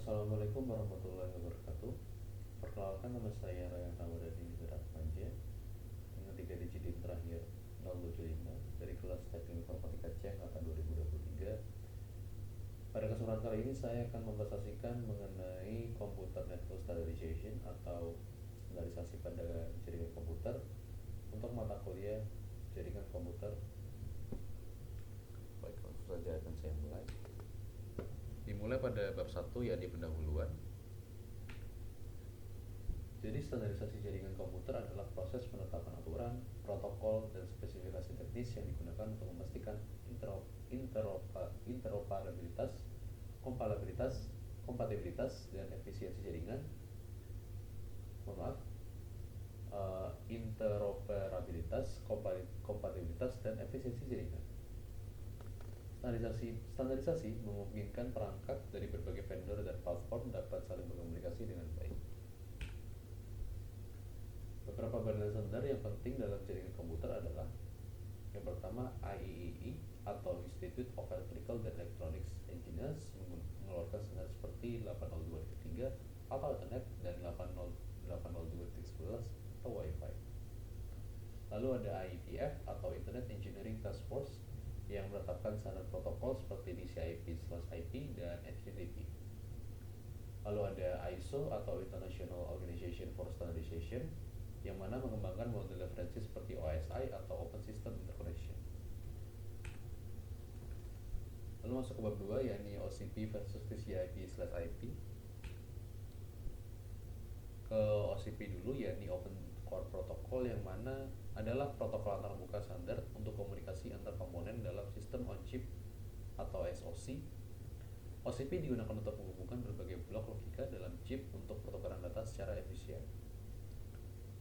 Assalamualaikum warahmatullahi wabarakatuh. Perkenalkan, nama saya Rayhan Ramadhani Panja dengan 3 digit NIM terakhir 075 dari kelas Teknik Informatika C angkatan 2023. Pada kesempatan kali ini saya akan mempresentasikan mengenai Computer Network Standardization atau standarisasi pada jaringan komputer untuk mata kuliah jaringan komputer. Baik, langsung saja akan saya mulai. Dimulai pada bab 1, yakni pendahuluan. Jadi standarisasi jaringan komputer adalah proses penetapan aturan, protokol, dan spesifikasi teknis yang digunakan untuk memastikan interoperabilitas, kompatibilitas, dan efisiensi jaringan. Interoperabilitas, kompatibilitas, dan efisiensi jaringan. Standarisasi memungkinkan perangkat dari berbagai vendor dan platform dapat saling berkomunikasi dengan baik. Beberapa badan standar yang penting dalam jaringan komputer adalah: yang pertama, IEEE atau Institute of Electrical and Electronics Engineers mengeluarkan standar seperti 802.3 atau Ethernet dan 802.11 atau Wi-Fi. Lalu ada IETF atau Internet Engineering Task Force yang menetapkan standar protokol seperti TCP/IP dan HTTP. Lalu ada ISO atau International Organization for Standardization yang mana mengembangkan model referensi seperti OSI atau Open System Interconnection. Lalu masuk ke bab 2, yakni OCP versus TCP/IP. Ke OCP dulu, yakni Open Core Protocol, yang mana adalah protokol antarmuka standar untuk komunikasi antar komponen dalam sistem on chip atau SoC. OCP digunakan untuk menghubungkan berbagai blok logika dalam chip untuk pertukaran data secara efisien.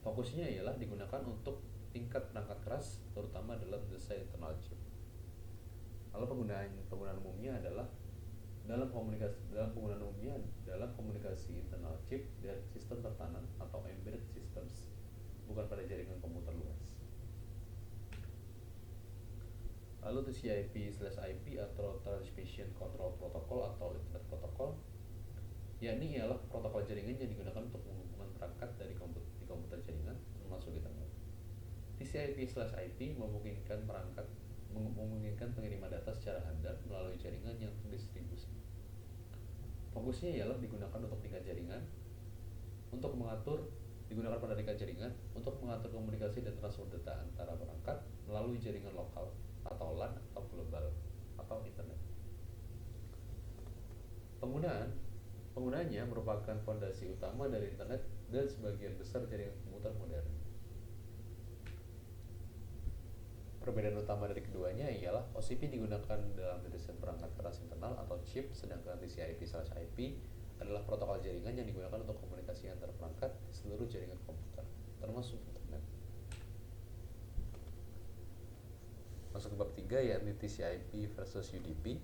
Fokusnya ialah digunakan untuk tingkat perangkat keras, terutama dalam desain internal chip. Lalu penggunaan umumnya adalah dalam komunikasi internal chip dan sistem tertanam atau embedded systems, bukan pada jaringan komputer luas. Lalu TCP/IP atau Transmission Control Protocol atau Internet Protocol, yakni ialah protokol jaringan yang digunakan untuk menghubungkan perangkat di komputer jaringan termasuk Ethernet. TCP/IP memungkinkan pengiriman data secara handal melalui jaringan yang terdistribusi. Fokusnya ialah digunakan pada tingkat jaringan untuk mengatur komunikasi dan transfer data antara perangkat melalui jaringan lokal atau LAN atau global atau internet. Penggunaannya merupakan fondasi utama dari internet dan sebagian besar jaringan komputer modern. Perbedaan utama dari keduanya ialah OCP digunakan dalam desain perangkat keras internal atau chip, sedangkan TCP/IP adalah protokol jaringan yang digunakan untuk komunikasi antar perangkat di seluruh jaringan komputer, termasuk internet. Masuk ke bab 3, yakni TCP versus UDP.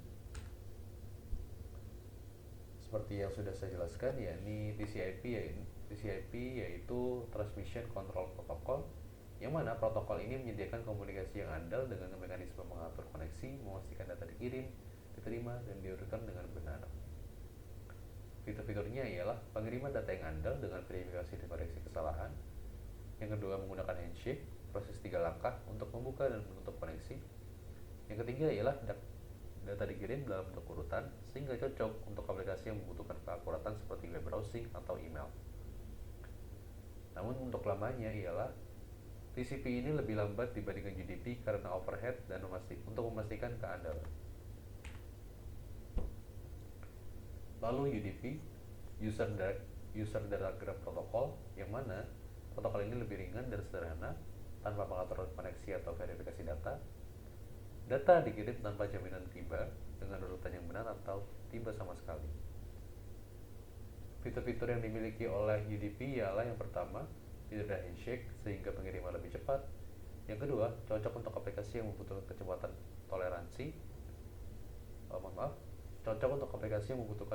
Seperti yang sudah saya jelaskan, yakni TCP yaitu Transmission Control Protocol, yang mana protokol ini menyediakan komunikasi yang andal dengan mekanisme mengatur koneksi, memastikan data dikirim, diterima, dan diurutkan dengan benar. Fitur-fiturnya ialah pengiriman data yang andal dengan verifikasi dan koreksi kesalahan. Yang kedua, menggunakan handshake, proses 3 langkah untuk membuka dan menutup koneksi. Yang ketiga ialah data dikirim dalam bentuk urutan sehingga cocok untuk aplikasi yang membutuhkan keakuratan seperti web browsing atau email. Namun untuk lamanya ialah TCP ini lebih lambat dibandingkan UDP karena overhead dan untuk memastikan keandalan. Lalu UDP, User Diagram Protocol, yang mana protokol ini lebih ringan dan sederhana tanpa pengaturan koneksi atau verifikasi data. Data dikirim tanpa jaminan tiba dengan urutan yang benar atau tiba sama sekali. Fitur-fitur yang dimiliki oleh UDP ialah: yang pertama, tidak ada handshake sehingga pengiriman lebih cepat. Yang kedua, cocok untuk aplikasi yang membutuhkan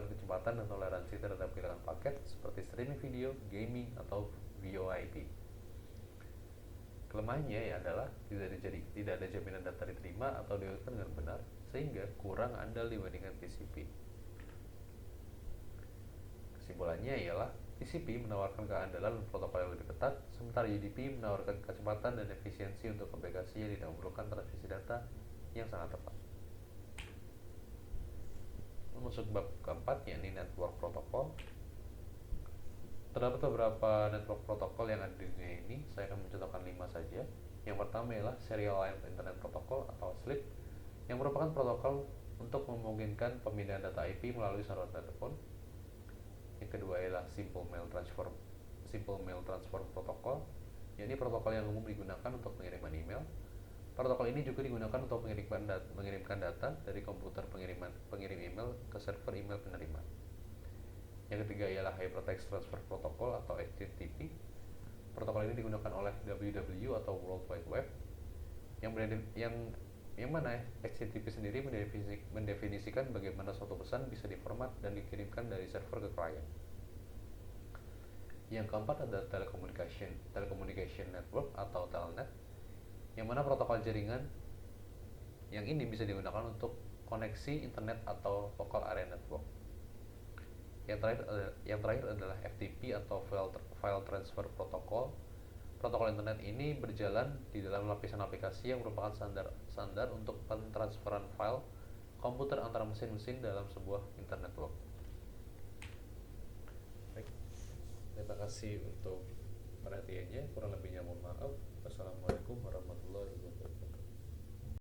kecepatan dan toleransi terhadap kehilangan paket seperti streaming video, gaming, atau VoIP. Kelemahannya adalah tidak ada jaminan data diterima atau diurutkan dengan benar, sehingga kurang andal dibandingkan TCP. Kesimpulannya ialah TCP menawarkan keandalan dan protokol yang lebih ketat, sementara UDP menawarkan kecepatan dan efisiensi untuk aplikasi yang tidak memerlukan transmisi data yang sangat tepat. Masuk bab keempat, yakni network protokol. Terdapat beberapa network protokol yang ada di dunia ini. Saya akan mencontohkan 5 saja. Yang pertama ialah Serial Internet Protocol atau SLIP, yang merupakan protokol untuk memungkinkan pemindahan data IP melalui saluran telepon. Yang kedua ialah Simple Mail Transfer Protocol, yakni protokol yang umum digunakan untuk pengiriman email. Protokol ini juga digunakan untuk mengirimkan data dari komputer pengirim email ke server email penerima. Yang ketiga ialah Hypertext Transfer Protocol atau HTTP. Protokol ini digunakan oleh WWW atau World Wide Web, yang mana HTTP sendiri mendefinisikan bagaimana suatu pesan bisa diformat dan dikirimkan dari server ke klien. Yang keempat adalah Telecommunication Network atau Telnet, yang mana protokol jaringan yang ini bisa digunakan untuk koneksi internet atau local area network. Yang terakhir adalah FTP atau File Transfer Protocol. Protokol internet ini berjalan di dalam lapisan aplikasi yang merupakan standar untuk pentransferan file komputer antara mesin-mesin dalam sebuah internet network. Baik, terima kasih untuk perhatiannya. Kurang lebihnya mohon maaf. Wassalamualaikum warahmatullahi wabarakatuh.